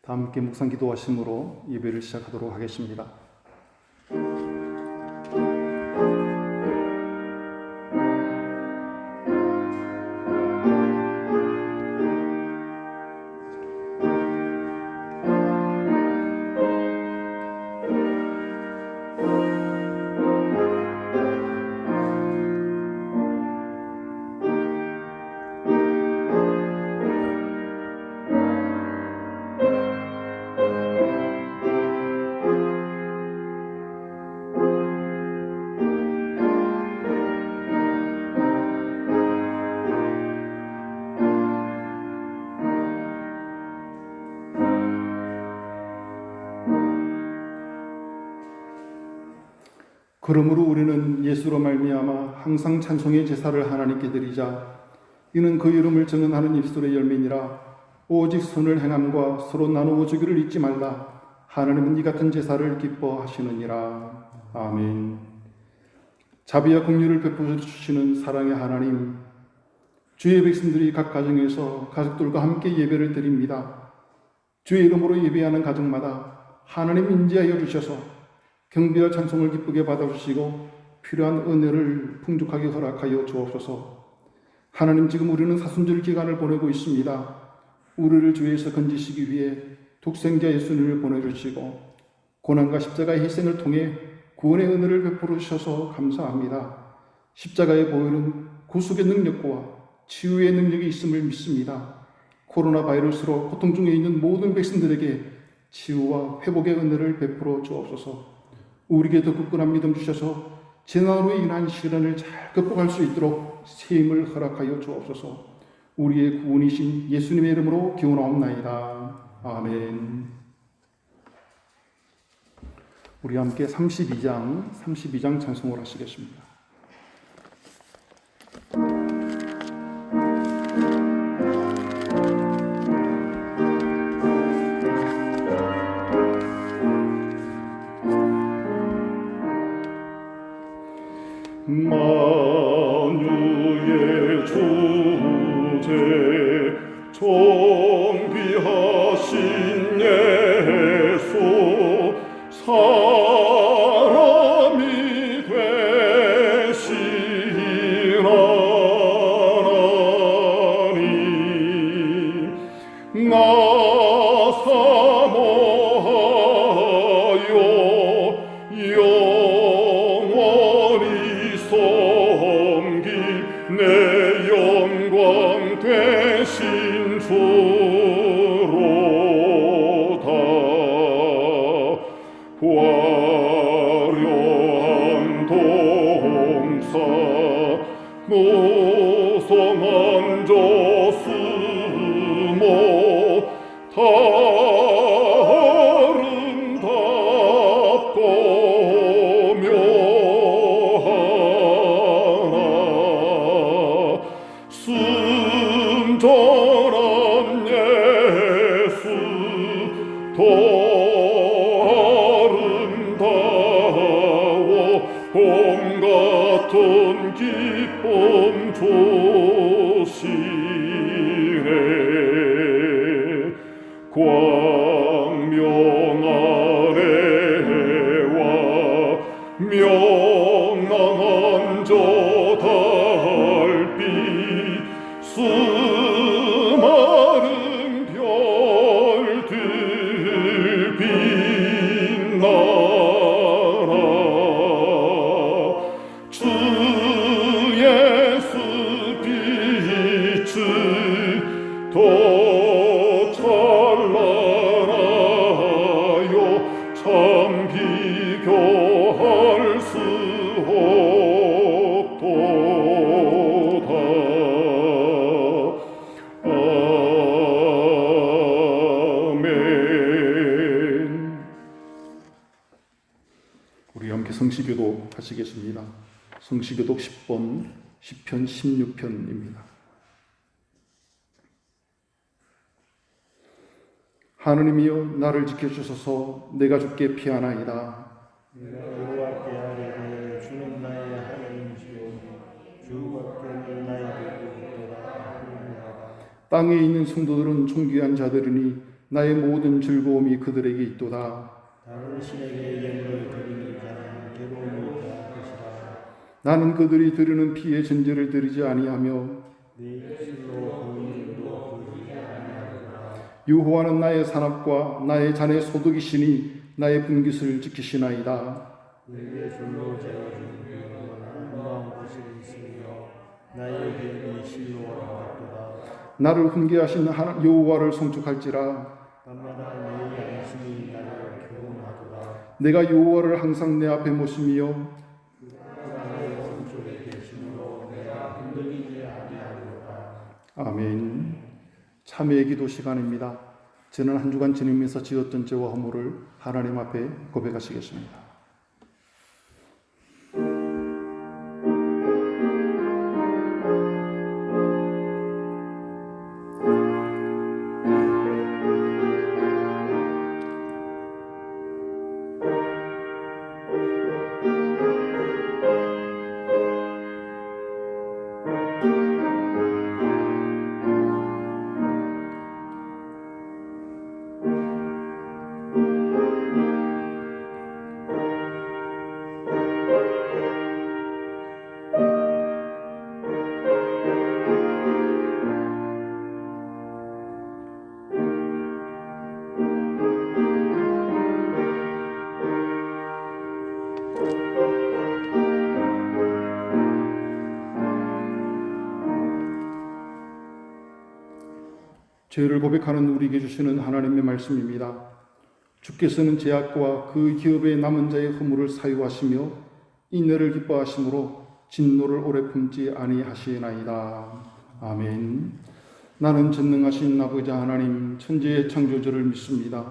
다 함께 묵상 기도하심으로 예배를 시작하도록 하겠습니다. 그러므로 우리는 예수로 말미암아 항상 찬송의 제사를 하나님께 드리자. 이는 그 이름을 증언하는 입술의 열매니라. 오직 선을 행함과 서로 나누어 주기를 잊지 말라. 하나님은 이 같은 제사를 기뻐하시느니라. 아멘. 자비와 긍휼을 베풀어 주시는 사랑의 하나님, 주의 백성들이 각 가정에서 가족들과 함께 예배를 드립니다. 주의 이름으로 예배하는 가정마다 하나님 인지하여 주셔서 경배와 찬송을 기쁘게 받아주시고 필요한 은혜를 풍족하게 허락하여 주옵소서. 하나님, 지금 우리는 사순절 기간을 보내고 있습니다. 우리를 죄에서 건지시기 위해 독생자 예수님을 보내주시고 고난과 십자가의 희생을 통해 구원의 은혜를 베풀어 주셔서 감사합니다. 십자가의 보혈은 구속의 능력과 치유의 능력이 있음을 믿습니다. 코로나 바이러스로 고통 중에 있는 모든 백성들에게 치유와 회복의 은혜를 베풀어 주옵소서. 우리에게 더 굳건한 믿음 주셔서 재난으로 인한 시련을 잘 극복할 수 있도록 새 힘을 허락하여 주옵소서. 우리의 구원이신 예수님의 이름으로 기원하옵나이다. 아멘. 우리 함께 32장 찬송을 하시겠습니다. 만유의 주제 존귀하신 예수 사람이 되신 하나님 나 사모하여 내 영광 되신 주로다. 화려한 동사 무성한 저수모 아름답고 순전한 예수 더 아름다워 봄 같은 기쁨 주시네. 광명 아래와 명랑한 저 달빛 수많은 별들 빛나라. 주 예수 빛을 더 찬란하여 참 비교할 수 없도다. 우리 함께 성시교도 하시겠습니다. 성시교독 10번 시편 16편입니다. 하느님이여 나를 지켜주소서. 내가 주께 피하나이다. 내가 여호와께 아뢰되 주는 나의 하나님이시오 주 밖에는 나에게 없도다. 땅에 있는 성도들은 존귀한 자들이니 나의 모든 즐거움이 그들에게 있도다. 다른 신에게 예물을 드리는 자는 괴로움이 더할 것이라. 나는 그들이 드리는 피의 전제를 드리지 아니하며 내 입술로 그 이름도 부르지 아니하리라. 여호와는 나의 산업과 나의 잔의 소득이시니 나의 분깃을 지키시나이다. 내게 줄로 재어준 그는 아름다운 곳이 있으며 나의 기업이 실로와 같도다. 나를 훈계하신 여호와를 송축할지라. 밤마다 내 양심이 나를 교훈하도다. 내가 여호와를 항상 내 앞에 모시며 나의 오른쪽에 계시므로 내가 흔들리지 아니하리로다. 아멘. 참회의 기도 시간입니다. 지난 한 주간 지내면서 지었던 죄와 허물을 하나님 앞에 고백하시겠습니다. 죄를 고백하는 우리에게 주시는 하나님의 말씀입니다. 주께서는 죄악과 그 기업에 남은 자의 허물을 사유하시며 인내를 기뻐하심으로 진노를 오래 품지 아니하시나이다. 아멘. 나는 전능하신 아버지 하나님 천지의 창조주를 믿습니다.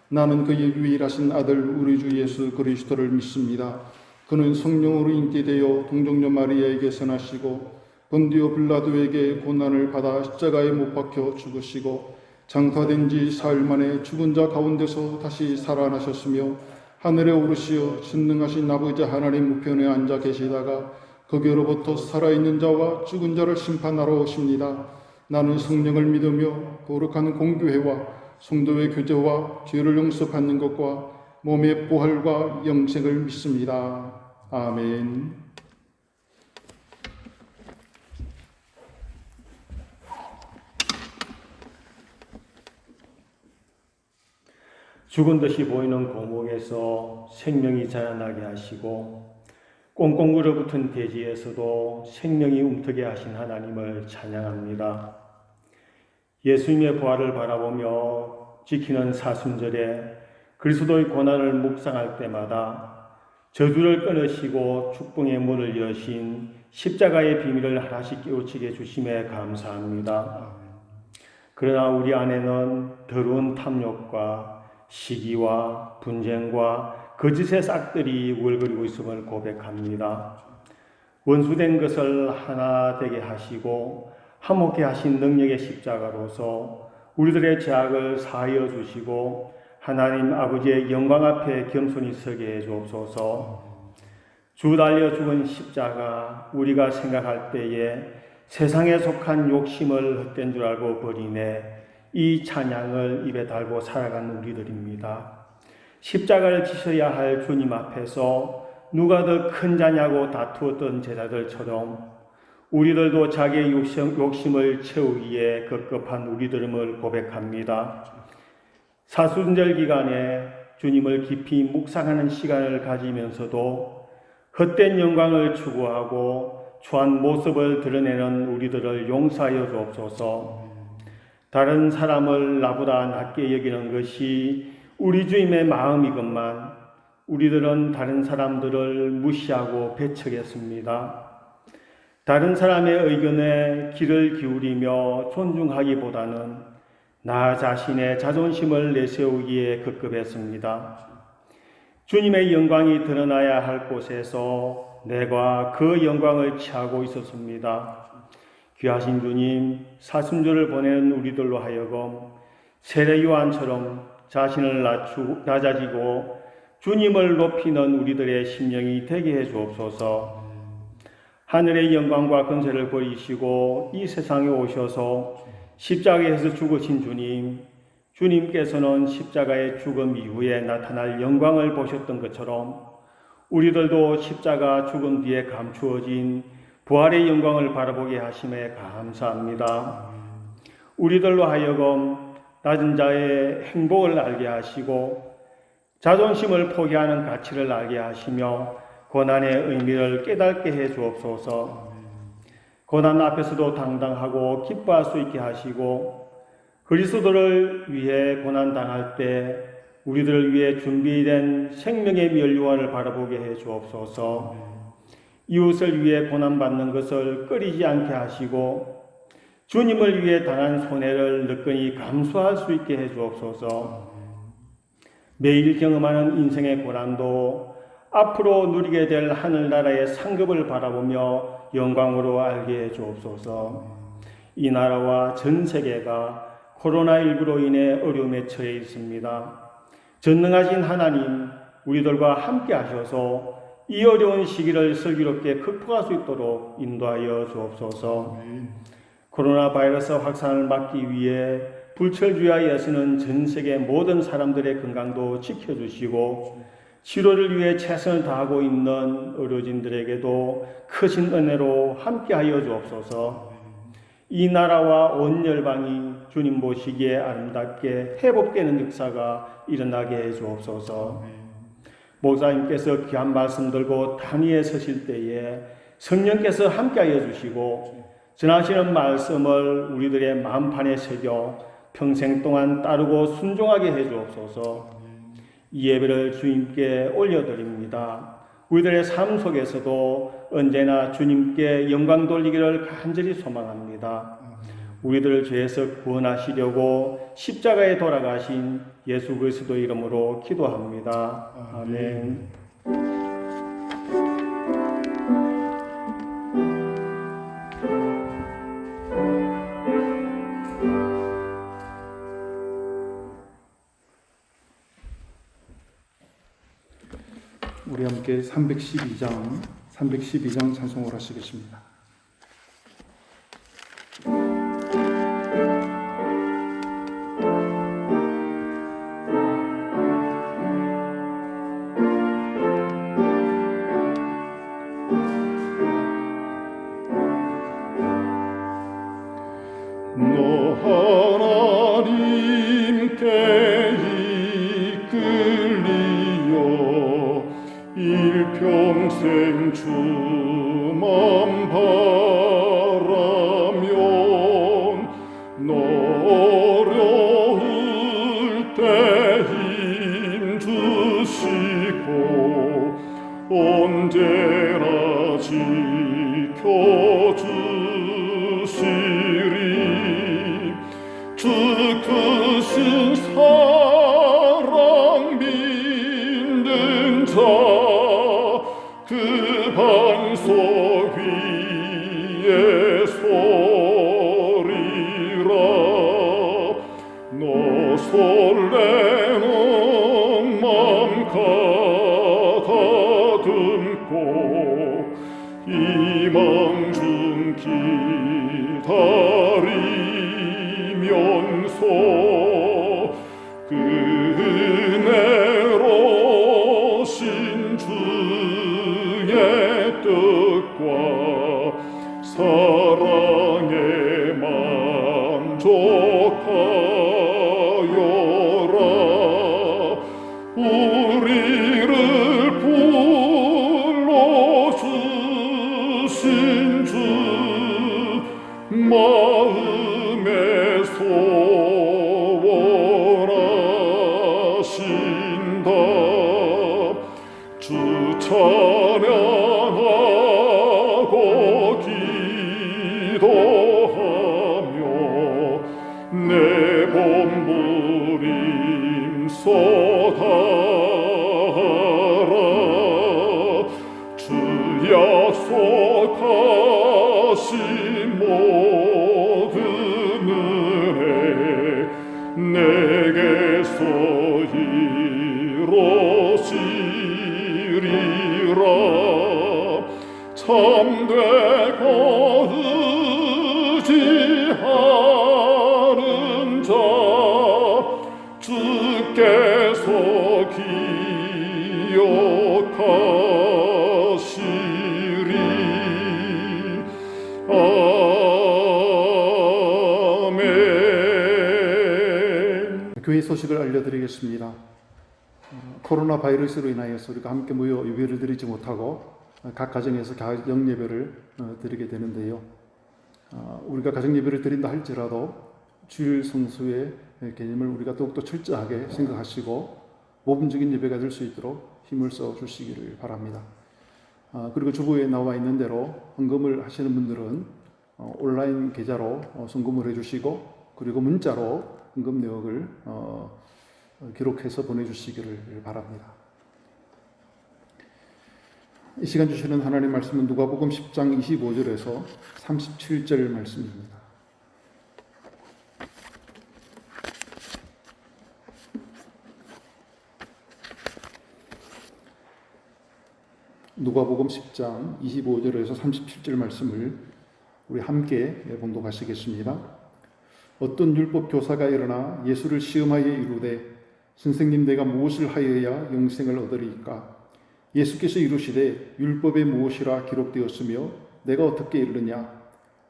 나는 그의 유일하신 아들 우리 주 예수 그리스도를 믿습니다. 그는 성령으로 인기되어 동정녀 마리아에게서 나시고 본디오 빌라도에게 고난을 받아 십자가에 못 박혀 죽으시고 장사된 지 사흘 만에 죽은 자 가운데서 다시 살아나셨으며 하늘에 오르시어 전능하신 아버지 하나님 우편에 앉아 계시다가 거기로부터 살아있는 자와 죽은 자를 심판하러 오십니다. 나는 성령을 믿으며 거룩한 공교회와 성도의 교제와 죄를 용서받는 것과 몸의 부활과 영생을 믿습니다. 아멘. 죽은 듯이 보이는 고목에서 생명이 자라나게 하시고 꽁꽁 얼어붙은 대지에서도 생명이 움트게 하신 하나님을 찬양합니다. 예수님의 부활을 바라보며 지키는 사순절에 그리스도의 고난을 묵상할 때마다 저주를 끊으시고 축복의 문을 여신 십자가의 비밀을 하나씩 깨우치게 해주심에 감사합니다. 그러나 우리 안에는 더러운 탐욕과 시기와 분쟁과 거짓의 싹들이 우글거리고 있음을 고백합니다. 원수된 것을 하나 되게 하시고 화목케 하신 능력의 십자가로서 우리들의 죄악을 사하여 주시고 하나님 아버지의 영광 앞에 겸손히 서게 해 주옵소서. 주 달려 죽은 십자가 우리가 생각할 때에 세상에 속한 욕심을 헛된 줄 알고 버리네 이 찬양을 입에 달고 살아가는 우리들입니다. 십자가를 지셔야 할 주님 앞에서 누가 더 큰 자냐고 다투었던 제자들처럼 우리들도 자기의 욕심을 채우기에 급급한 우리들임을 고백합니다. 사순절 기간에 주님을 깊이 묵상하는 시간을 가지면서도 헛된 영광을 추구하고 추한 모습을 드러내는 우리들을 용서하여 주옵소서. 다른 사람을 나보다 낮게 여기는 것이 우리 주님의 마음이건만 우리들은 다른 사람들을 무시하고 배척했습니다. 다른 사람의 의견에 귀를 기울이며 존중하기보다는 나 자신의 자존심을 내세우기에 급급했습니다. 주님의 영광이 드러나야 할 곳에서 내가 그 영광을 취하고 있었습니다. 귀하신 주님, 사순절을 보내는 우리들로 하여금 세례 요한처럼 자신을 낮아지고 주님을 높이는 우리들의 심령이 되게 해 주옵소서. 하늘의 영광과 권세를 버리시고 이 세상에 오셔서 십자가에서 죽으신 주님, 주님께서는 십자가의 죽음 이후에 나타날 영광을 보셨던 것처럼 우리들도 십자가 죽음 뒤에 감추어진 부활의 영광을 바라보게 하심에 감사합니다. 우리들로 하여금 낮은 자의 행복을 알게 하시고 자존심을 포기하는 가치를 알게 하시며 고난의 의미를 깨닫게 해 주옵소서. 고난 앞에서도 당당하고 기뻐할 수 있게 하시고 그리스도를 위해 고난 당할 때 우리들을 위해 준비된 생명의 면류관을 바라보게 해 주옵소서. 이웃을 위해 고난받는 것을 꺼리지 않게 하시고 주님을 위해 당한 손해를 느끼니 감수할 수 있게 해 주옵소서. 매일 경험하는 인생의 고난도 앞으로 누리게 될 하늘나라의 상급을 바라보며 영광으로 알게 해 주옵소서. 이 나라와 전 세계가 코로나19로 인해 어려움에 처해 있습니다. 전능하신 하나님, 우리들과 함께 하셔서 이 어려운 시기를 슬기롭게 극복할 수 있도록 인도하여 주옵소서. 코로나 바이러스 확산을 막기 위해 불철주야에 애쓰는 전 세계 모든 사람들의 건강도 지켜주시고 치료를 위해 최선을 다하고 있는 의료진들에게도 크신 은혜로 함께하여 주옵소서. 이 나라와 온 열방이 주님 보시기에 아름답게 회복되는 역사가 일어나게 해 주옵소서. 목사님께서 귀한 말씀 들고 단위에 서실 때에 성령께서 함께하여 주시고 전하시는 말씀을 우리들의 마음판에 새겨 평생 동안 따르고 순종하게 해 주옵소서. 이 예배를 주님께 올려드립니다. 우리들의 삶 속에서도 언제나 주님께 영광 돌리기를 간절히 소망합니다. 우리들을 죄에서 구원하시려고 십자가에 돌아가신 예수 그리스도 이름으로 기도합니다. 아멘. 우리 함께 312장 찬송을 하시겠습니다. 너 하나님께 이끌리어 일평생 주만 바라면 너 어려울 때 힘 주시고 언제나 지켜주시리. 주 크신 사랑 믿는 자 그 반석 위에 서리라. 너 설레는 맘 가다듬고 희망 중 기다리면서 그 은혜로 신주의 뜻과 사랑에 만족하여라. 우리를 불러주신 주 마음에 소원하신다. 주 찬양하고 기도하며 내 몸부림 쏟아라. 주 약속하신 모든 은혜 내게서 이루어지리라. 참되고 의지하는 자 기뻐의 소식을 알려드리겠습니다. 코로나 바이러스로 인하여서 우리가 함께 모여 예배를 드리지 못하고 각 가정에서 가정 예배를 드리게 되는데요. 우리가 가정 예배를 드린다 할지라도 주일 성수의 개념을 우리가 더욱더 철저하게 생각하시고 모범적인 예배가 될 수 있도록 힘을 써 주시기를 바랍니다. 그리고 주보에 나와 있는 대로 헌금을 하시는 분들은 온라인 계좌로 송금을 해주시고, 그리고 문자로 헌금 내역을 기록해서 보내주시기를 바랍니다. 이 시간 주시는 하나님 말씀은 누가복음 10장 25절에서 37절 말씀입니다. 누가복음 10장 25절에서 37절 말씀을 우리 함께 봉독하시겠습니다. 어떤 율법 교사가 일어나 예수를 시험하여 이르되 선생님, 내가 무엇을 하여야 영생을 얻으리이까? 예수께서 이르시되 율법에 무엇이라 기록되었으며 내가 어떻게 이르느냐?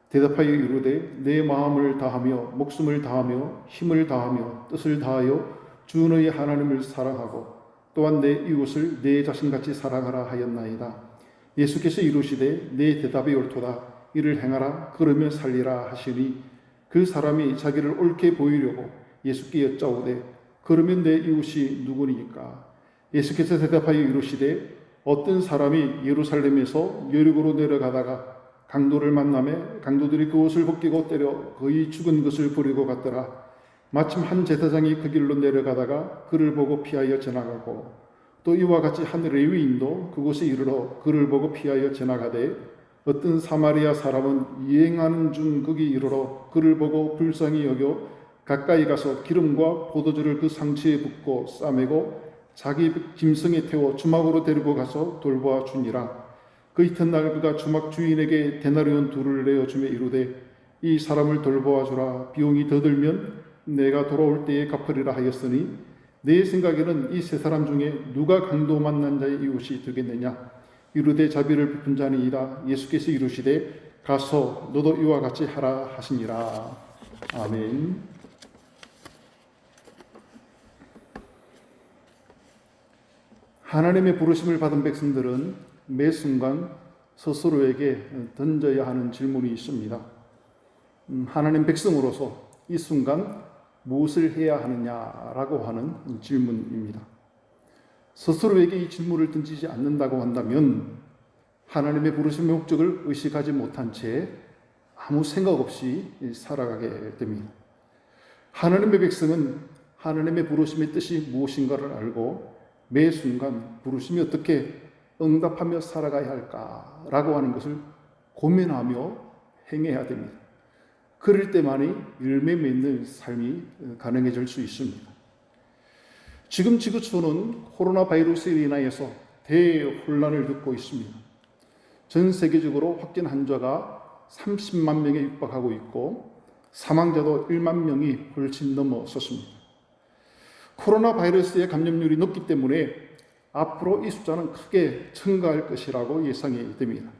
대답하여 이르되 내 마음을 다하며 목숨을 다하며 힘을 다하며 뜻을 다하여 주 너희 하나님을 사랑하고 또한 내 이웃을 내 자신같이 사랑하라 하였나이다. 예수께서 이르시되 내 대답이 옳도다. 이를 행하라. 그러면 살리라 하시니 그 사람이 자기를 옳게 보이려고 예수께 여짜오되 그러면 내 이웃이 누구니까? 예수께서 대답하여 이르시되 어떤 사람이 예루살렘에서 여리고로 내려가다가 강도를 만나매 강도들이 그 옷을 벗기고 때려 거의 죽은 것을 버리고 갔더라. 마침 한 제사장이 그 길로 내려가다가 그를 보고 피하여 지나가고 또 이와 같이 한 레위인도 그곳에 이르러 그를 보고 피하여 지나가되 어떤 사마리아 사람은 여행하는 중 거기 이르러 그를 보고 불쌍히 여겨 가까이 가서 기름과 포도주를 그 상처에 붓고 싸매고 자기 짐승에 태워 주막으로 데리고 가서 돌보아 주니라. 그 이튿날 그가 주막 주인에게 데나리온 둘을 내어주며 이르되 이 사람을 돌보아 주라. 비용이 더 들면 내가 돌아올 때에 갚으리라 하였으니 내 생각에는 이 세 사람 중에 누가 강도 만난 자의 이웃이 되겠느냐? 이르되 자비를 베푼 자니이다. 예수께서 이르시되 가서 너도 이와 같이 하라 하시니라. 아멘. 하나님의 부르심을 받은 백성들은 매 순간 스스로에게 던져야 하는 질문이 있습니다. 하나님 백성으로서 이 순간 무엇을 해야 하느냐라고 하는 질문입니다. 스스로에게 이 질문을 던지지 않는다고 한다면 하나님의 부르심의 목적을 의식하지 못한 채 아무 생각 없이 살아가게 됩니다. 하나님의 백성은 하나님의 부르심의 뜻이 무엇인가를 알고 매 순간 부르심이 어떻게 응답하며 살아가야 할까라고 하는 것을 고민하며 행해야 됩니다. 그럴 때만이 열매 맺는 삶이 가능해질 수 있습니다. 지금 지구촌은 코로나 바이러스로 인하여서 대혼란을 겪고 있습니다. 전 세계적으로 확진 환자가 30만 명에 육박하고 있고 사망자도 1만 명이 훨씬 넘어섰습니다. 코로나 바이러스의 감염률이 높기 때문에 앞으로 이 숫자는 크게 증가할 것이라고 예상이 됩니다.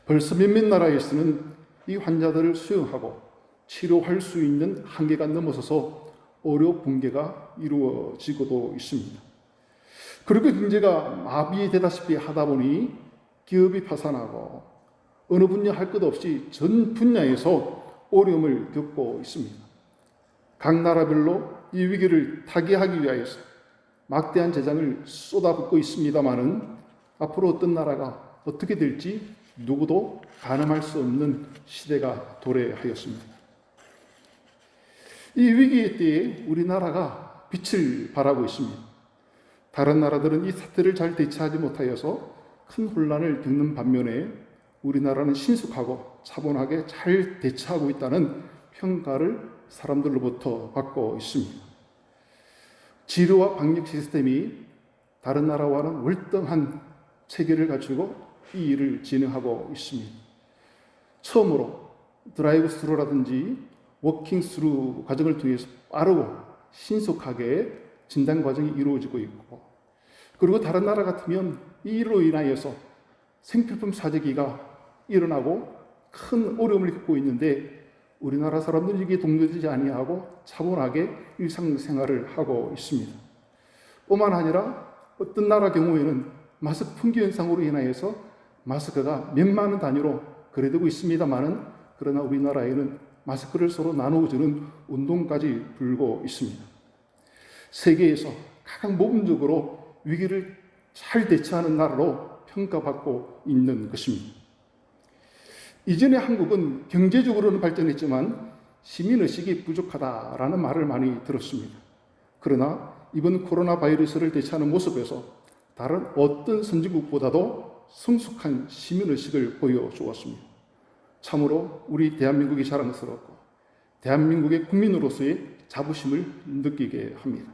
벌써 몇몇 나라에서는 이 환자들을 수용하고 치료할 수 있는 한계가 넘어서서 의료 붕괴가 이루어지고도 있습니다. 그리고 경제가 마비되다시피 하다 보니 기업이 파산하고 어느 분야 할 것 없이 전 분야에서 어려움을 겪고 있습니다. 각 나라별로 이 위기를 타개하기 위하여서 막대한 재정을 쏟아붓고 있습니다마는 앞으로 어떤 나라가 어떻게 될지 누구도 가늠할 수 없는 시대가 도래하였습니다. 이 위기의 때에 우리나라가 빛을 발하고 있습니다. 다른 나라들은 이 사태를 잘 대처하지 못하여서 큰 혼란을 겪는 반면에 우리나라는 신속하고 차분하게 잘 대처하고 있다는 평가를 사람들로부터 받고 있습니다. 치료와 방역 시스템이 다른 나라와는 월등한 체계를 갖추고 이 일을 진행하고 있습니다. 처음으로 드라이브 스루라든지 워킹 스루 과정을 통해서 빠르고 신속하게 진단 과정이 이루어지고 있고, 그리고 다른 나라 같으면 이 일로 인하여서 생필품 사재기가 일어나고 큰 어려움을 겪고 있는데 우리나라 사람들은 이게 동요되지 아니하고 차분하게 일상생활을 하고 있습니다. 뿐만 아니라 어떤 나라 경우에는 마스크 품귀 현상으로 인하여서 마스크가 몇만 원 단위로 거래되고 있습니다만은 그러나 우리나라에는 마스크를 서로 나누어주는 운동까지 불고 있습니다. 세계에서 가장 모범적으로 위기를 잘 대처하는 나라로 평가받고 있는 것입니다. 이전에 한국은 경제적으로는 발전했지만 시민의식이 부족하다라는 말을 많이 들었습니다. 그러나 이번 코로나 바이러스를 대처하는 모습에서 다른 어떤 선진국보다도 성숙한 시민의식을 보여주었습니다. 참으로 우리 대한민국이 자랑스럽고 대한민국의 국민으로서의 자부심을 느끼게 합니다.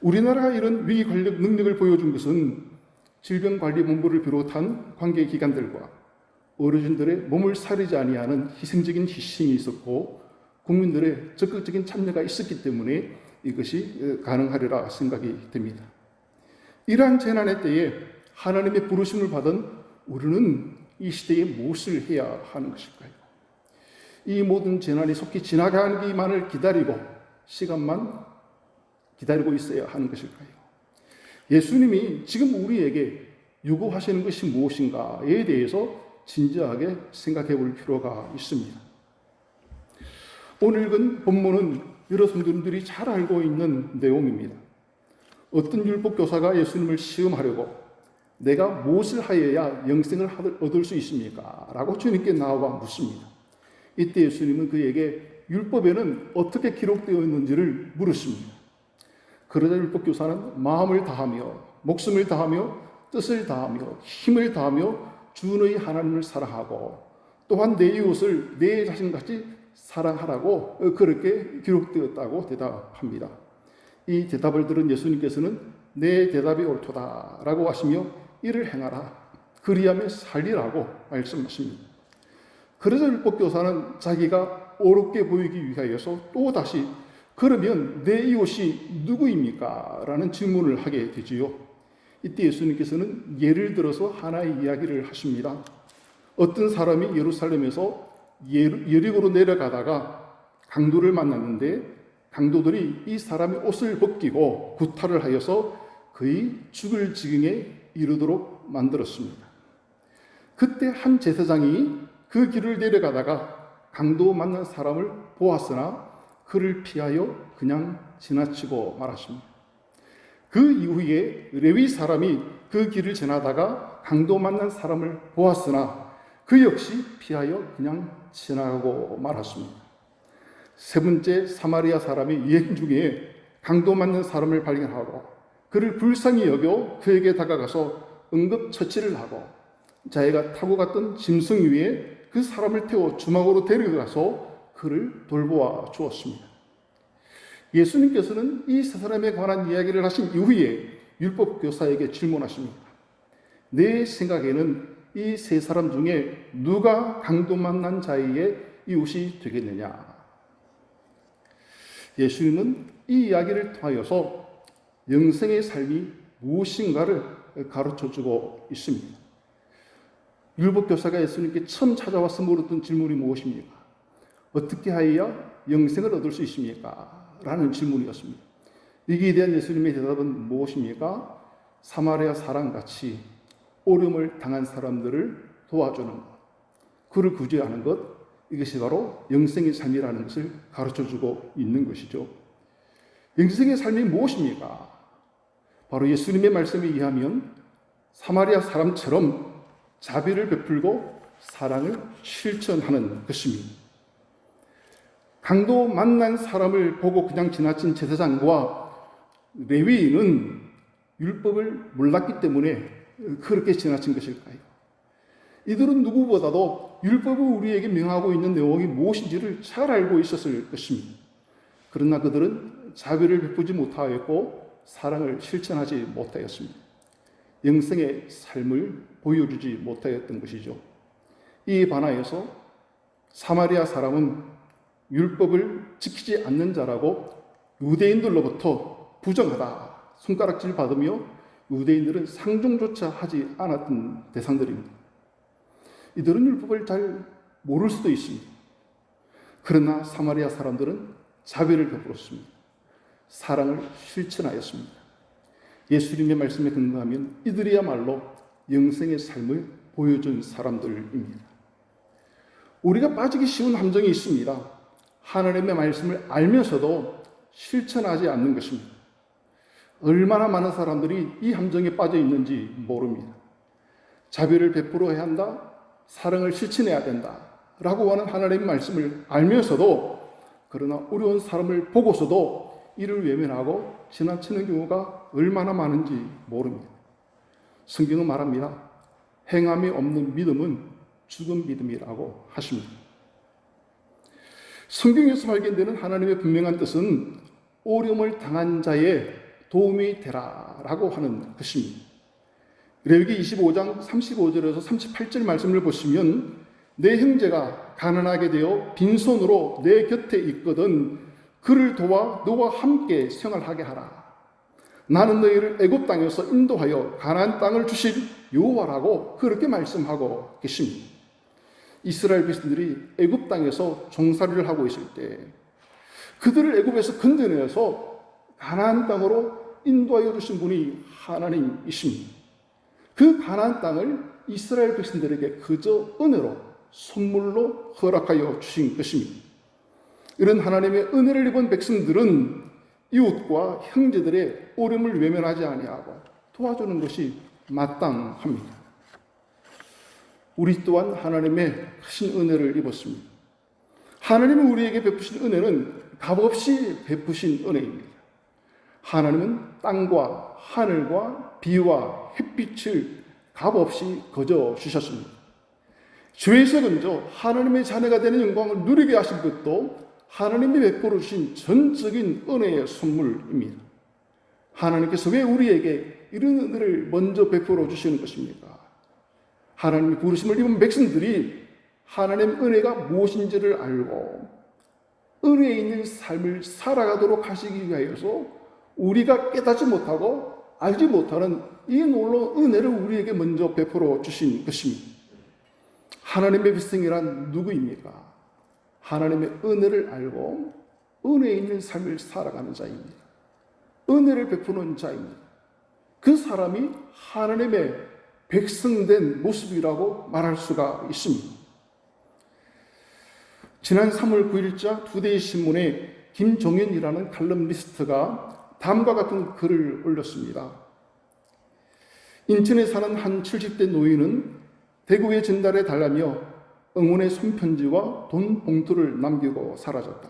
우리나라가 이런 위기 관리 능력을 보여준 것은 질병관리본부를 비롯한 관계기관들과 어르신들의 몸을 사리지 아니하는 희생적인 희생이 있었고 국민들의 적극적인 참여가 있었기 때문에 이것이 가능하리라 생각이 됩니다. 이러한 재난의 때에 하나님의 부르심을 받은 우리는 이 시대에 무엇을 해야 하는 것일까요? 이 모든 재난이 속히 지나가기만을 기다리고 시간만 기다리고 있어야 하는 것일까요? 예수님이 지금 우리에게 요구하시는 것이 무엇인가에 대해서 진지하게 생각해 볼 필요가 있습니다. 오늘 읽은 본문은 여러분들이 잘 알고 있는 내용입니다. 어떤 율법교사가 예수님을 시험하려고 내가 무엇을 하여야 영생을 얻을 수 있습니까? 라고 주님께 나와 묻습니다. 이때 예수님은 그에게 율법에는 어떻게 기록되어 있는지를 물으십니다. 그러자 율법교사는 마음을 다하며 목숨을 다하며 뜻을 다하며 힘을 다하며 주의 하나님을 사랑하고 또한 내 이웃을 내 자신같이 사랑하라고 그렇게 기록되었다고 대답합니다. 이 대답을 들은 예수님께서는 내 대답이 옳도다라고 하시며 이를 행하라 그리하며 살리라고 말씀하십니다. 그래서 율법교사는 자기가 옳게 보이기 위하여서 또다시 그러면 내 이웃이 누구입니까? 라는 질문을 하게 되지요. 이때 예수님께서는 예를 들어서 하나의 이야기를 하십니다. 어떤 사람이 예루살렘에서 여리고로 내려가다가 강도를 만났는데 강도들이 이 사람의 옷을 벗기고 구타를 하여서 거의 죽을 지경에 이르도록 만들었습니다. 그때 한 제사장이 그 길을 내려가다가 강도 만난 사람을 보았으나 그를 피하여 그냥 지나치고 말았습니다. 그 이후에 레위 사람이 그 길을 지나다가 강도 만난 사람을 보았으나 그 역시 피하여 그냥 지나가고 말았습니다. 세 번째 사마리아 사람이 여행 중에 강도 만난 사람을 발견하고 그를 불쌍히 여겨 그에게 다가가서 응급처치를 하고 자기가 타고 갔던 짐승 위에 그 사람을 태워 주막으로 데려가서 그를 돌보아 주었습니다. 예수님께서는 이 세 사람에 관한 이야기를 하신 이후에 율법교사에게 질문하십니다. 내 생각에는 이 세 사람 중에 누가 강도 만난 자의 이웃이 되겠느냐? 예수님은 이 이야기를 통하여서 영생의 삶이 무엇인가를 가르쳐주고 있습니다. 율법교사가 예수님께 처음 찾아와서 물었던 질문이 무엇입니까? 어떻게 하여야 영생을 얻을 수 있습니까? 라는 질문이었습니다. 여기에 대한 예수님의 대답은 무엇입니까? 사마리아 사람같이 어려움을 당한 사람들을 도와주는 것, 그를 구제하는 것, 이것이 바로 영생의 삶이라는 것을 가르쳐주고 있는 것이죠. 영생의 삶이 무엇입니까? 바로 예수님의 말씀에 의하면 사마리아 사람처럼 자비를 베풀고 사랑을 실천하는 것입니다. 강도 만난 사람을 보고 그냥 지나친 제사장과 레위인은 율법을 몰랐기 때문에 그렇게 지나친 것일까요? 이들은 누구보다도 율법을 우리에게 명하고 있는 내용이 무엇인지를 잘 알고 있었을 것입니다. 그러나 그들은 자비를 베푸지 못하였고 사랑을 실천하지 못하였습니다. 영생의 삶을 보여주지 못하였던 것이죠. 이에 반하여서 사마리아 사람은 율법을 지키지 않는 자라고 유대인들로부터 부정하다, 손가락질 받으며 유대인들은 상종조차 하지 않았던 대상들입니다. 이들은 율법을 잘 모를 수도 있습니다. 그러나 사마리아 사람들은 자비를 베풀었습니다. 사랑을 실천하였습니다. 예수님의 말씀에 근거하면 이들이야말로 영생의 삶을 보여준 사람들입니다. 우리가 빠지기 쉬운 함정이 있습니다. 하나님의 말씀을 알면서도 실천하지 않는 것입니다. 얼마나 많은 사람들이 이 함정에 빠져 있는지 모릅니다. 자비를 베풀어야 한다, 사랑을 실천해야 된다 라고 하는 하나님의 말씀을 알면서도 그러나 어려운 사람을 보고서도 이를 외면하고 지나치는 경우가 얼마나 많은지 모릅니다. 성경은 말합니다. 행함이 없는 믿음은 죽은 믿음이라고 하십니다. 성경에서 발견되는 하나님의 분명한 뜻은 어려움을 당한 자의 도움이 되라라고 하는 것입니다. 레위기 25장 35절에서 38절 말씀을 보시면 내 형제가 가난하게 되어 빈손으로 내 곁에 있거든 그를 도와 너와 함께 생활하게 하라. 나는 너희를 애굽 땅에서 인도하여 가나안 땅을 주실 여호와라고 그렇게 말씀하고 계십니다. 이스라엘 백성들이 애굽 땅에서 종살이를 하고 있을 때 그들을 애굽에서 건져내서 가나안 땅으로 인도하여 주신 분이 하나님이십니다. 그 가나안 땅을 이스라엘 백성들에게 그저 은혜로 선물로 허락하여 주신 것입니다. 이런 하나님의 은혜를 입은 백성들은 이웃과 형제들의 어려움을 외면하지 아니하고 도와주는 것이 마땅합니다. 우리 또한 하나님의 크신 은혜를 입었습니다. 하나님이 우리에게 베푸신 은혜는 값없이 베푸신 은혜입니다. 하나님은 땅과 하늘과 비와 햇빛을 값없이 거저 주셨습니다. 죄에서 건져 하나님의 자녀가 되는 영광을 누리게 하신 것도 하나님이 베풀어 주신 전적인 은혜의 선물입니다. 하나님께서 왜 우리에게 이런 은혜를 먼저 베풀어 주시는 것입니까? 하나님의 부르심을 입은 백성들이 하나님의 은혜가 무엇인지를 알고 은혜에 있는 삶을 살아가도록 하시기 위하여서 우리가 깨닫지 못하고 알지 못하는 이 놀라운 은혜를 우리에게 먼저 베풀어 주신 것입니다. 하나님의 백성이란 누구입니까? 하나님의 은혜를 알고 은혜에 있는 삶을 살아가는 자입니다. 은혜를 베푸는 자입니다. 그 사람이 하나님의 백성된 모습이라고 말할 수가 있습니다. 지난 3월 9일자 투데이 신문에 김종현이라는 칼럼니스트가 다음과 같은 글을 올렸습니다. 인천에 사는 한 70대 노인은 대구에 전달해 달라며 응원의 손편지와 돈 봉투를 남기고 사라졌다.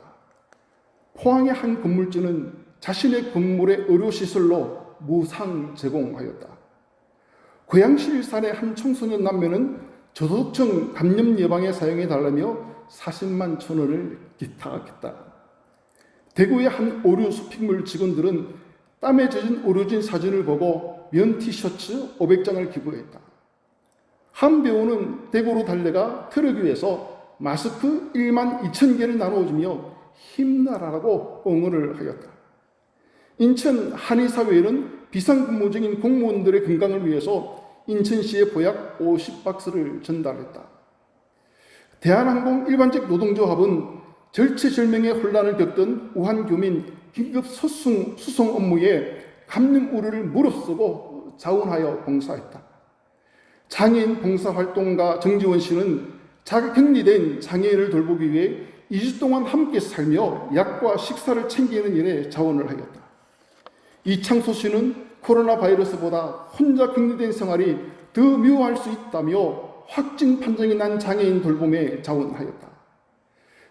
포항의 한 건물주는 자신의 건물의 의료시설로 무상 제공하였다. 고양시 일산의 한 청소년 남매는 저소득층 감염 예방에 사용해 달라며 40만 천 원을 기탁했다. 대구의 한 의류 쇼핑몰 직원들은 땀에 젖은 의료진 사진을 보고 면 티셔츠 500장을 기부했다. 한 배우는 대구로 달려가 트럭 위에서 마스크 1만 2천 개를 나눠주며 힘나라라고 응원을 하였다. 인천 한의사회는 비상근무 중인 공무원들의 건강을 위해서 인천시에 보약 50박스를 전달했다. 대한항공 일반직 노동조합은 절체절명의 혼란을 겪던 우한 교민 긴급 수송 업무에 감염 우려를 무릅쓰고 자원하여 봉사했다. 장애인 봉사활동가 정지원 씨는 자가 격리된 장애인을 돌보기 위해 2주 동안 함께 살며 약과 식사를 챙기는 일에 자원을 하였다. 이창소 씨는 코로나 바이러스보다 혼자 격리된 생활이 더 미워할 수 있다며 확진 판정이 난 장애인 돌봄에 자원하였다.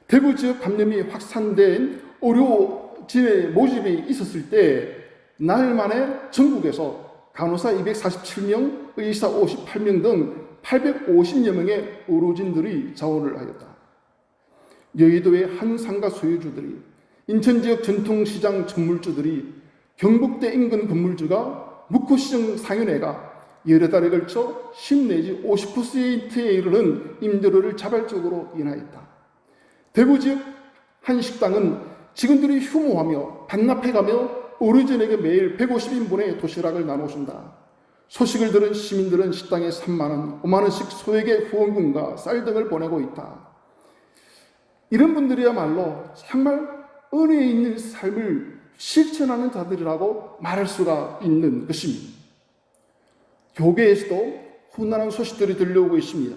대구 지역 감염이 확산된 의료진의 모집이 있었을 때 나흘 만에 전국에서 간호사 247명, 의사 58명 등 850여 명의 의료진들이 자원을 하였다. 여의도의 한 상가 소유주들이, 인천 지역 전통시장 건물주들이, 경북대 인근 건물주가, 묵호시정 상인회가 여러 달에 걸쳐 10 내지 50%에 이르는 임대료를 자발적으로 인하했다. 대구 지역 한 식당은 직원들이 휴무하며 반납해가며 의료진에게 매일 150인분의 도시락을 나눠준다. 소식을 들은 시민들은 식당에 3만 원, 5만 원씩 소액의 후원금과 쌀 등을 보내고 있다. 이런 분들이야말로 정말 은혜에 있는 삶을 실천하는 자들이라고 말할 수가 있는 것입니다. 교계에서도 훈훈한 소식들이 들려오고 있습니다.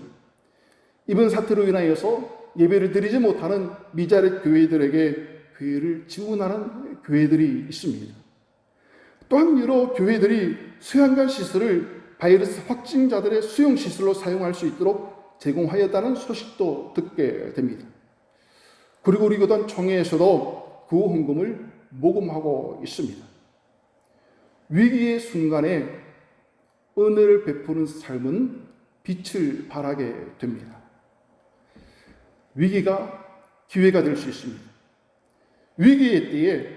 이번 사태로 인하여서 예배를 드리지 못하는 미자립 교회들에게 교회를 지원하는 교회들이 있습니다. 또한 여러 교회들이 수양관 시설을 바이러스 확진자들의 수용 시설로 사용할 수 있도록 제공하였다는 소식도 듣게 됩니다. 그리고 우리 교단 총회에서도 그 헌금을 모금하고 있습니다. 위기의 순간에 은혜를 베푸는 삶은 빛을 발하게 됩니다. 위기가 기회가 될 수 있습니다. 위기의 때에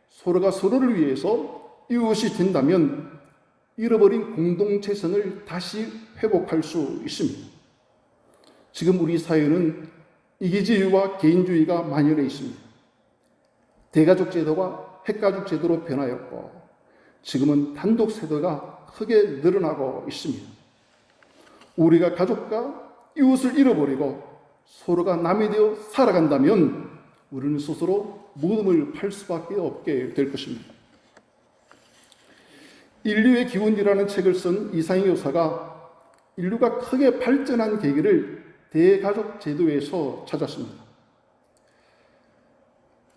서로가 서로를 위해서 이웃이 된다면 잃어버린 공동체성을 다시 회복할 수 있습니다. 지금 우리 사회는 이기주의와 개인주의가 만연해 있습니다. 대가족 제도가 핵가족 제도로 변하였고 지금은 단독 세대가 크게 늘어나고 있습니다. 우리가 가족과 이웃을 잃어버리고 서로가 남이 되어 살아간다면 우리는 스스로 무덤을 팔 수밖에 없게 될 것입니다. 인류의 기원이라는 책을 쓴 이상희 교사가 인류가 크게 발전한 계기를 대가족 제도에서 찾았습니다.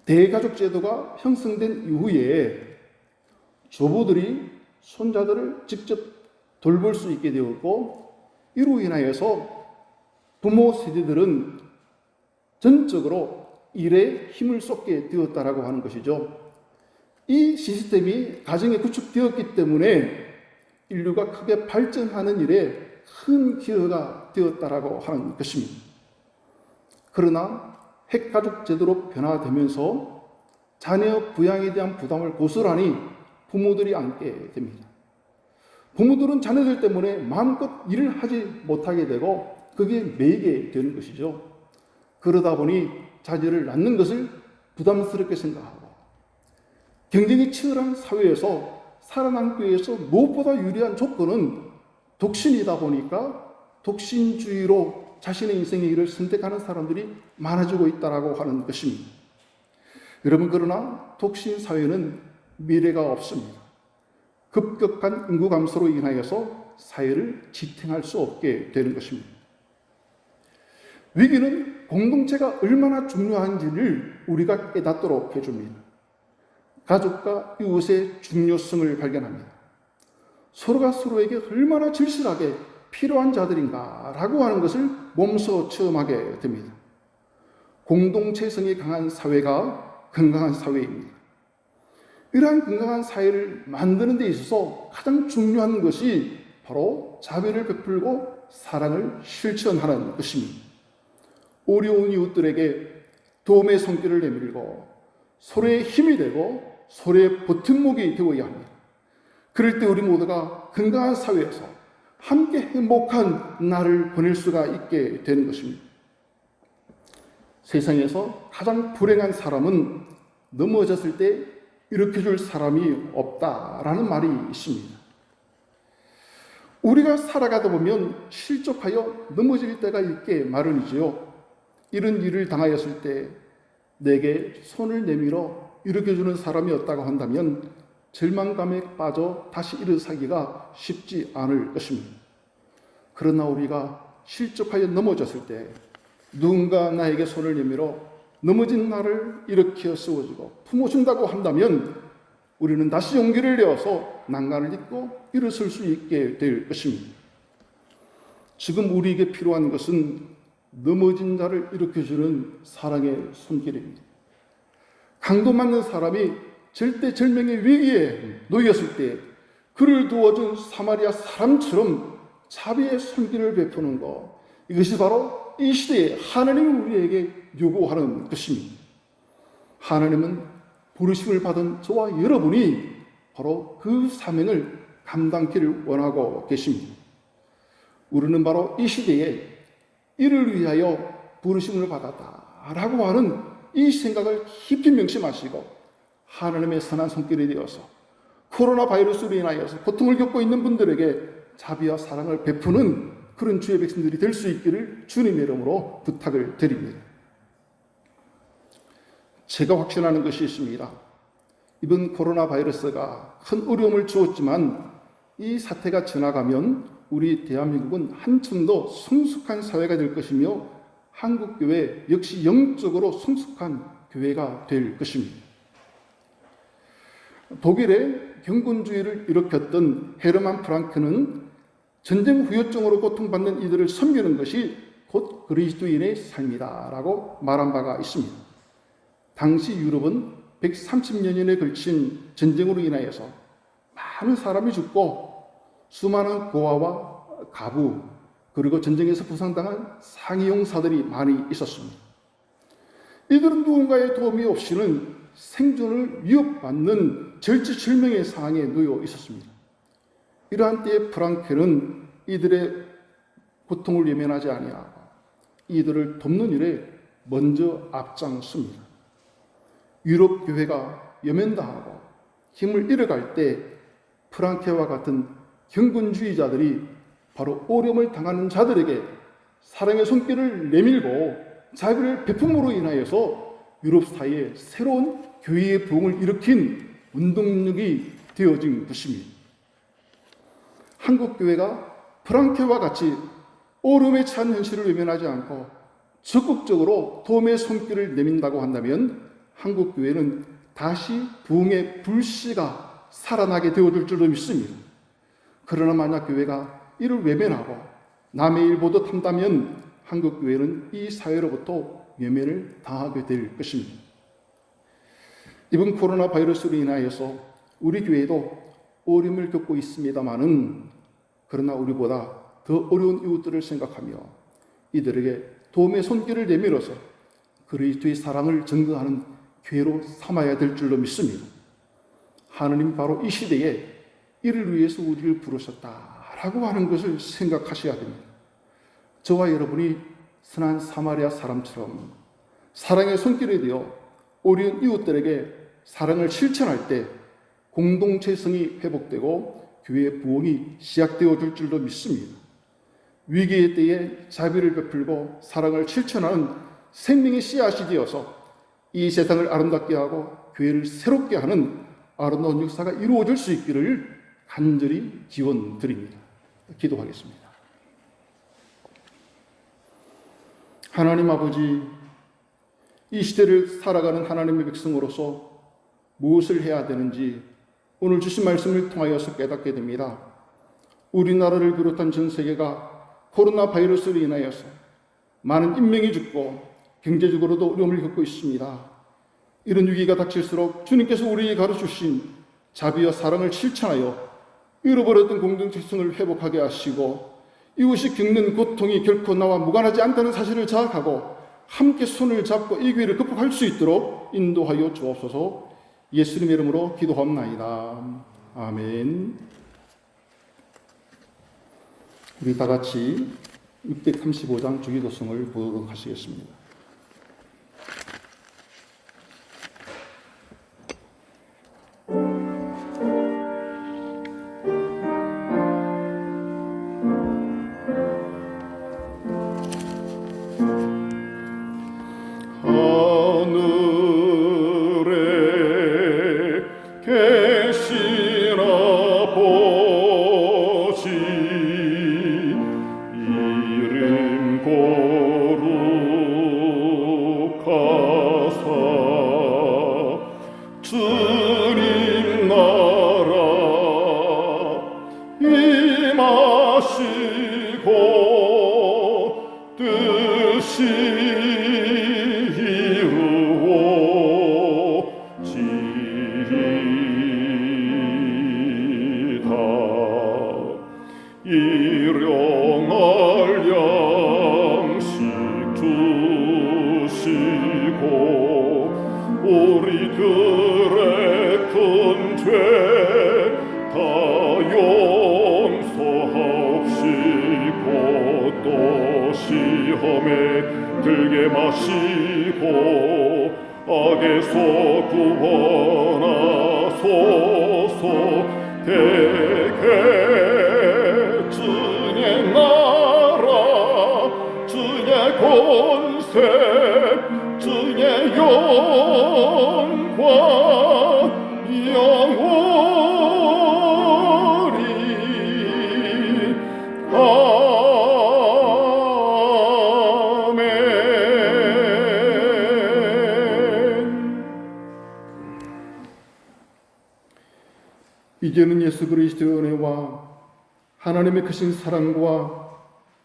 대가족 제도가 형성된 이후에 조부들이 손자들을 직접 돌볼 수 있게 되었고 이로 인하여서 부모 세대들은 전적으로 일에 힘을 쏟게 되었다라고 하는 것이죠. 이 시스템이 가정에 구축되었기 때문에 인류가 크게 발전하는 일에 큰 기여가 되었다라고 하는 것입니다. 그러나 핵가족 제도로 변화되면서 자녀 부양에 대한 부담을 고스란히 부모들이 안게 됩니다. 부모들은 자녀들 때문에 마음껏 일을 하지 못하게 되고 그게 매이게 되는 것이죠. 그러다 보니 자녀를 낳는 것을 부담스럽게 생각하고 경쟁이 치열한 사회에서 살아남기 위해서 무엇보다 유리한 조건은 독신이다 보니까 독신주의로 자신의 인생의 일을 선택하는 사람들이 많아지고 있다고 하는 것입니다. 여러분, 그러나 독신 사회는 미래가 없습니다. 급격한 인구 감소로 인하여서 사회를 지탱할 수 없게 되는 것입니다. 위기는 공동체가 얼마나 중요한지를 우리가 깨닫도록 해줍니다. 가족과 이웃의 중요성을 발견합니다. 서로가 서로에게 얼마나 절실하게 필요한 자들인가라고 하는 것을 몸소 체험하게 됩니다. 공동체성이 강한 사회가 건강한 사회입니다. 이러한 건강한 사회를 만드는 데 있어서 가장 중요한 것이 바로 자비를 베풀고 사랑을 실천하는 것입니다. 어려운 이웃들에게 도움의 손길을 내밀고 서로의 힘이 되고 서로의 버팀목이 되어야 합니다. 그럴 때 우리 모두가 건강한 사회에서 함께 행복한 날을 보낼 수가 있게 되는 것입니다. 세상에서 가장 불행한 사람은 넘어졌을 때 일으켜줄 사람이 없다라는 말이 있습니다. 우리가 살아가다 보면 실족하여 넘어질 때가 있게 마련이지요. 이런 일을 당하였을 때 내게 손을 내밀어 일으켜주는 사람이 없다고 한다면 절망감에 빠져 다시 일어서기가 쉽지 않을 것입니다. 그러나 우리가 실족하여 넘어졌을 때 누군가 나에게 손을 내밀어 넘어진 나를 일으켜 세워주고 품어준다고 한다면 우리는 다시 용기를 내어서 난간을 딛고 일어설 수 있게 될 것입니다. 지금 우리에게 필요한 것은 넘어진 자를 일으켜주는 사랑의 손길입니다. 강도 맞는 사람이 절대절명의 위기에 놓였을 때 그를 도와준 사마리아 사람처럼 자비의 손길을 베푸는 것, 이것이 바로 이 시대에 하나님이 우리에게 요구하는 것입니다. 하나님은 부르심을 받은 저와 여러분이 바로 그 사명을 감당키를 원하고 계십니다. 우리는 바로 이 시대에 이를 위하여 부르심을 받았다라고 하는 이 생각을 깊이 명심하시고 하나님의 선한 손길이 되어서 코로나 바이러스로 인하여서 고통을 겪고 있는 분들에게 자비와 사랑을 베푸는 그런 주의 백성들이 될 수 있기를 주님의 이름으로 부탁을 드립니다. 제가 확신하는 것이 있습니다. 이번 코로나 바이러스가 큰 어려움을 주었지만 이 사태가 지나가면 우리 대한민국은 한층 더 성숙한 사회가 될 것이며 한국교회 역시 영적으로 성숙한 교회가 될 것입니다. 독일의 경건주의를 일으켰던 헤르만 프랑크는 전쟁 후유증으로 고통받는 이들을 섬기는 것이 곧 그리스도인의 삶이다라고 말한 바가 있습니다. 당시 유럽은 130년에 걸친 전쟁으로 인하여서 많은 사람이 죽고 수많은 고아와 가부 그리고 전쟁에서 부상당한 상이용사들이 많이 있었습니다. 이들은 누군가의 도움이 없이는 생존을 위협받는 절체절명의 상황에 놓여 있었습니다. 이러한 때에 프랑케는 이들의 고통을 외면하지 아니하고 이들을 돕는 일에 먼저 앞장섭니다. 유럽 교회가 여면당하고 힘을 잃어갈 때 프랑케와 같은 경건주의자들이 바로 어려움을 당하는 자들에게 사랑의 손길을 내밀고 자비를 베품으로 인하여서 유럽 사회에 새로운 교회의 부흥을 일으킨 운동력이 되어진 것입니다. 한국 교회가 프랑케와 같이 어려움에 처한 현실을 외면하지 않고 적극적으로 도움의 손길을 내민다고 한다면 한국 교회는 다시 부흥의 불씨가 살아나게 되어줄 줄로 믿습니다. 그러나 만약 교회가 이를 외면하고 남의 일 보듯 한다면 한국 교회는 이 사회로부터 외면을 당하게 될 것입니다. 이번 코로나 바이러스로 인하여서 우리 교회도 어려움을 겪고 있습니다마는 그러나 우리보다 더 어려운 이웃들을 생각하며 이들에게 도움의 손길을 내밀어서 그리스도의 사랑을 증거하는 교회로 삼아야 될 줄로 믿습니다. 하느님 바로 이 시대에 이를 위해서 우리를 부르셨다라고 하는 것을 생각하셔야 됩니다. 저와 여러분이 선한 사마리아 사람처럼 사랑의 손길이 되어 어려운 이웃들에게 사랑을 실천할 때 공동체성이 회복되고 교회의 부흥이 시작되어 줄 줄로 믿습니다. 위기의 때에 자비를 베풀고 사랑을 실천하는 생명의 씨앗이 되어서 이 세상을 아름답게 하고 교회를 새롭게 하는 아름다운 역사가 이루어질 수 있기를 간절히 기원드립니다. 기도하겠습니다. 하나님 아버지, 이 시대를 살아가는 하나님의 백성으로서 무엇을 해야 되는지 오늘 주신 말씀을 통하여서 깨닫게 됩니다. 우리나라를 비롯한 전 세계가 코로나 바이러스로 인하여서 많은 인명이 죽고 경제적으로도 어려움을 겪고 있습니다. 이런 위기가 닥칠수록 주님께서 우리에게 가르치신 자비와 사랑을 실천하여 잃어버렸던 공동체성을 회복하게 하시고 이웃이 겪는 고통이 결코 나와 무관하지 않다는 사실을 자각하고 함께 손을 잡고 이 기회를 극복할 수 있도록 인도하여 주옵소서. 예수님의 이름으로 기도합나이다. 아멘. 우리 다 같이 635장 주기도성을 보도록 하시겠습니다. 하늘에 계시나 보시 이름 거룩하사 주님 나라 임하시고 뜻이 일용할 양식 주시고 우리들의 큰 죄 다 용서하옵시고 또 시험에 들게 마시고 악에서 구원하소서. 대개 주의 나라 주의 권세 주의 영 영원히 이제는 예수 그리스도의 은혜와 하나님의 크신 사랑과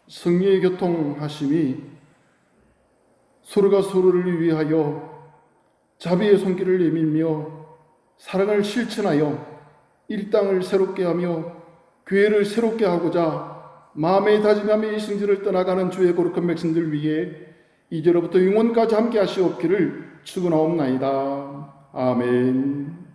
성령의 교통하심이 서로가 서로를 위하여 자비의 손길을 내밀며 사랑을 실천하여 일당을 새롭게 하며 교회를 새롭게 하고자 마음의 다짐함에 이 승지를 떠나가는 주의 거룩한 백성들 위해 이제로부터 영원까지 함께 하시옵기를 축원하옵나이다. 아멘.